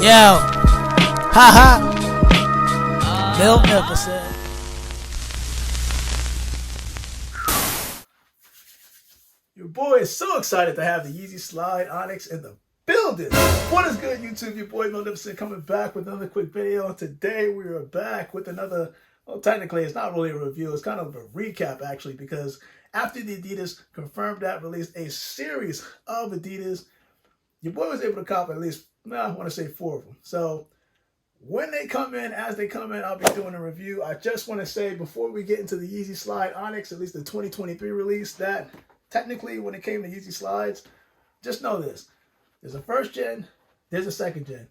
Yo, haha, Bill never said. Your boy is so excited to have the Yeezy Slide Onyx in the building. What is good, YouTube? Your boy Magnificent coming back with another quick video. Today we are back with another, well, technically it's not really a review, it's kind of a recap actually, because after the Adidas confirmed that released a series of Adidas, your boy was able to cop at least, I want to say 4 of them. So when they come in, as they come in, I'll be doing a review. I just want to say before we get into the Yeezy Slide Onyx, at least the 2023 release, that technically when it came to Yeezy Slides, just know this. There's a first gen, there's a second gen.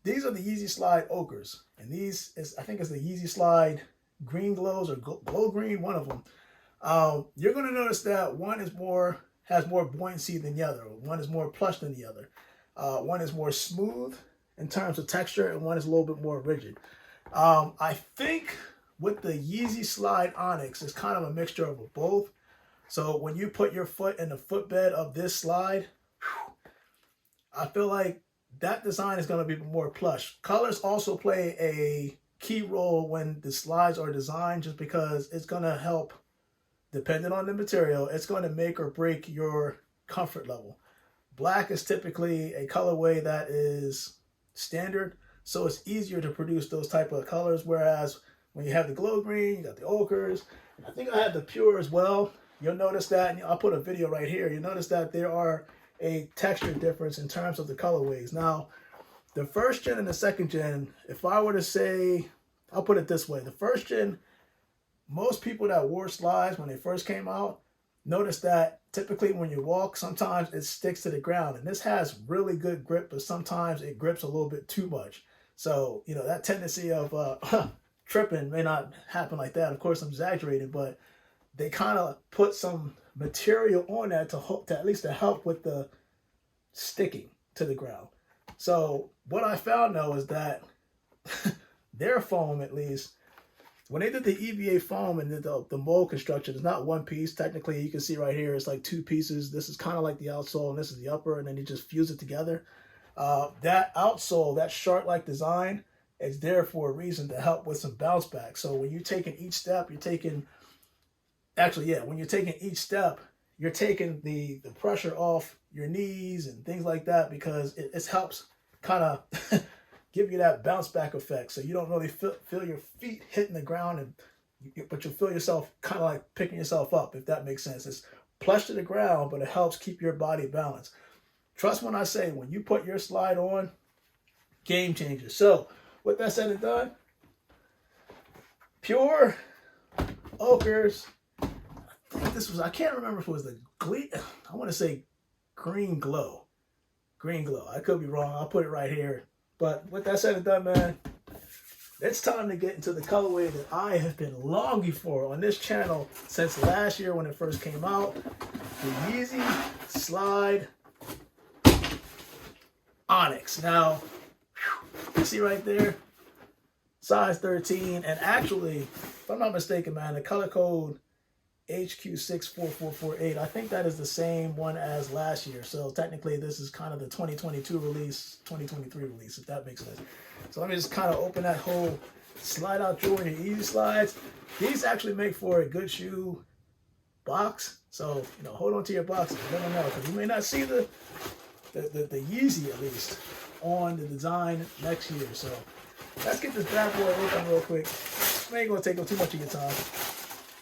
These are the Yeezy Slide Ochres. And these is, I think it's the Yeezy Slide Green Glows or Glow Green, one of them. You're going to notice that one is has more buoyancy than the other. One is more plush than the other. One is more smooth in terms of texture, and one is a little bit more rigid. I think with the Yeezy Slide Onyx, it's kind of a mixture of both. So when you put your foot in the footbed of this slide, I feel like that design is going to be more plush. Colors also play a key role when the slides are designed, just because it's going to help, depending on the material, it's going to make or break your comfort level. Black is typically a colorway that is standard, so it's easier to produce those type of colors, whereas when you have the glow green, you got the ochres, I think I have the pure as well. You'll notice that, and I'll put a video right here, you'll notice that there are a texture difference in terms of the colorways. Now, the first gen and the second gen, if I were to say, I'll put it this way, the first gen, most people that wore slides when they first came out, notice that typically when you walk, sometimes it sticks to the ground. And this has really good grip, but sometimes it grips a little bit too much. So, you know, that tendency of tripping may not happen like that. Of course, I'm exaggerating, but they kind of put some material on that to at least to help with the sticking to the ground. So what I found though is that their foam, at least, when they did the EVA foam and did the mold construction, it's not one piece. Technically, you can see right here, it's like 2 pieces. This is kind of like the outsole, and this is the upper, and then you just fuse it together. That outsole, that shark-like design, is there for a reason to help with some bounce back. So when you're taking each step, you're taking, actually, yeah, when you're taking each step, you're taking the pressure off your knees and things like that, because it helps kind of give you that bounce back effect, so you don't really feel your feet hitting the ground, but you feel yourself kind of like picking yourself up, if that makes sense. It's plush to the ground, but it helps keep your body balanced. Trust when I say, when you put your slide on, game changer. So with that said and done, pure ochres. I think this was, I can't remember if it was the I want to say green glow. Green glow. I could be wrong. I'll put it right here. But with that said and done, man, it's time to get into the colorway that I have been longing for on this channel since last year when it first came out. The Yeezy Slide Onyx. Now, you see right there, size 13. And actually, if I'm not mistaken, man, the color code HQ64448, I think that is the same one as last year. So technically this is kind of the 2022 release, 2023 release, if that makes sense. So let me just kind of open that whole slide out drawer in your Yeezy Slides. These actually make for a good shoe box. So, you know, hold on to your boxes. You never know, because you may not see the Yeezy, at least, on the design next year. So let's get this bad boy open real quick. I ain't going to take up too much of your time,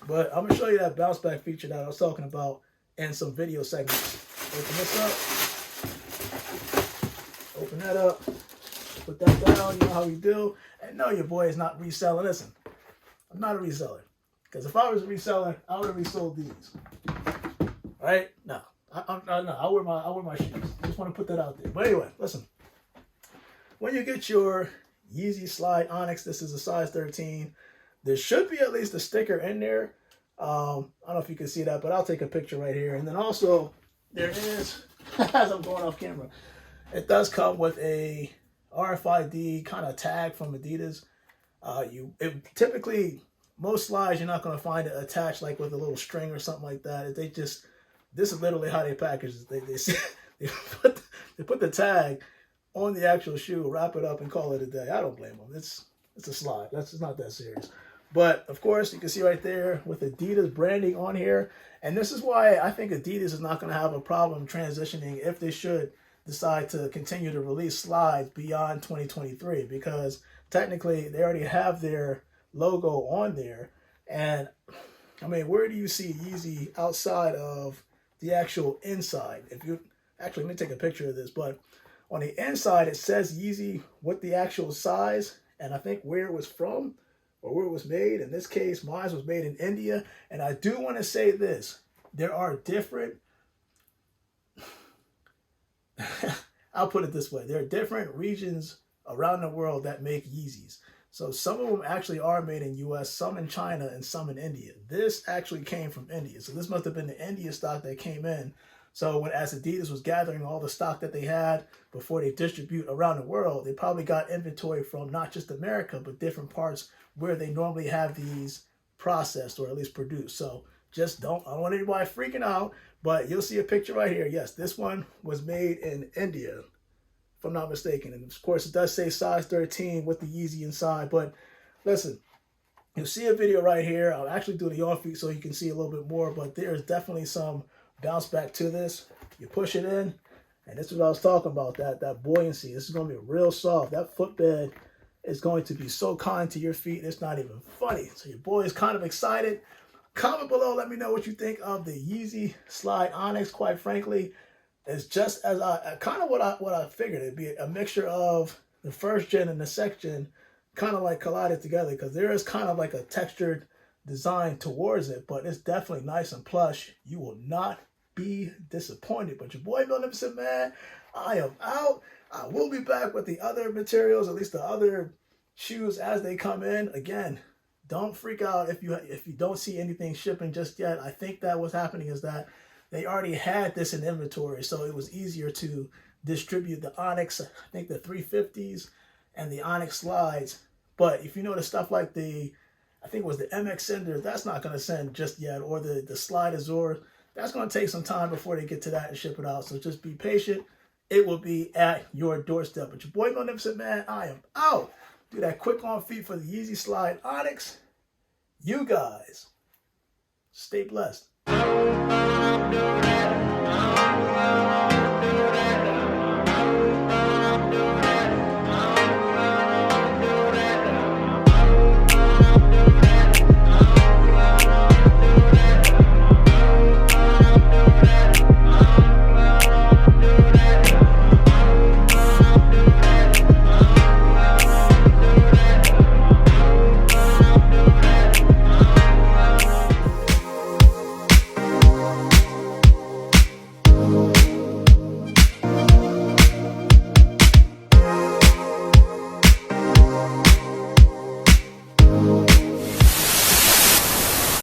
but I'm going to show you that bounce back feature that I was talking about in some video segments. Open this up. Open that up. Put that down. You know how we do. And no, your boy is not reselling. Listen, I'm not a reseller. Because if I was a reseller, I would have resold these. Right? No. I wear my shoes. I just want to put that out there. But anyway, listen. When you get your Yeezy Slide Onyx, this is a size 13. There should be at least a sticker in there. I don't know if you can see that, but I'll take a picture right here. And then also, there is, as I'm going off camera, it does come with a RFID kind of tag from Adidas. Typically, most slides, you're not going to find it attached like with a little string or something like that. This is literally how they package it. They put the tag on the actual shoe, wrap it up, and call it a day. I don't blame them. It's a slide. It's not that serious. But of course, you can see right there with Adidas branding on here. And this is why I think Adidas is not going to have a problem transitioning if they should decide to continue to release slides beyond 2023, because technically they already have their logo on there. And I mean, where do you see Yeezy outside of the actual inside? If you actually, let me take a picture of this, but on the inside it says Yeezy with the actual size and I think where it was from or where it was made. In this case, mine was made in India. And I do want to say this, there are different I'll put it this way. There are different regions around the world that make Yeezys. So some of them actually are made in US, some in China, and some in India. This actually came from India. So this must have been the India stock that came in. So when as Adidas was gathering all the stock that they had before they distribute around the world, they probably got inventory from not just America, but different parts where they normally have these processed or at least produced. So just I don't want anybody freaking out, but you'll see a picture right here. Yes, this one was made in India, if I'm not mistaken. And of course, it does say size 13 with the Yeezy inside. But listen, you'll see a video right here. I'll actually do the on feet so you can see a little bit more, but there is definitely some bounce back to this. You push it in, and this is what I was talking about, that buoyancy. This is going to be real soft. That footbed is going to be so kind to your feet, it's not even funny. So your boy is kind of excited. Comment below, let me know what you think of the Yeezy Slide Onyx. Quite frankly, it's just as I kind of what I figured. It'd be a mixture of the first gen and the second gen, kind of like collided together, because there is kind of like a textured design towards it, but it's definitely nice and plush. You will not be disappointed. But your boy Magnificent Man, I am out. I will be back with the other materials, at least the other shoes as they come in. Again, don't freak out if you don't see anything shipping just yet. I think that what's happening is that they already had this in inventory, so it was easier to distribute the Onyx, I think the 350s and the Onyx slides. But if you know the stuff like I think it was the MX Cinder, that's not going to send just yet, or the Slide Azure, that's going to take some time before they get to that and ship it out. So just be patient. It will be at your doorstep. But your boy Magnificent Man, I am out. Do that quick on feet for the Yeezy Slide Onyx. You guys, stay blessed.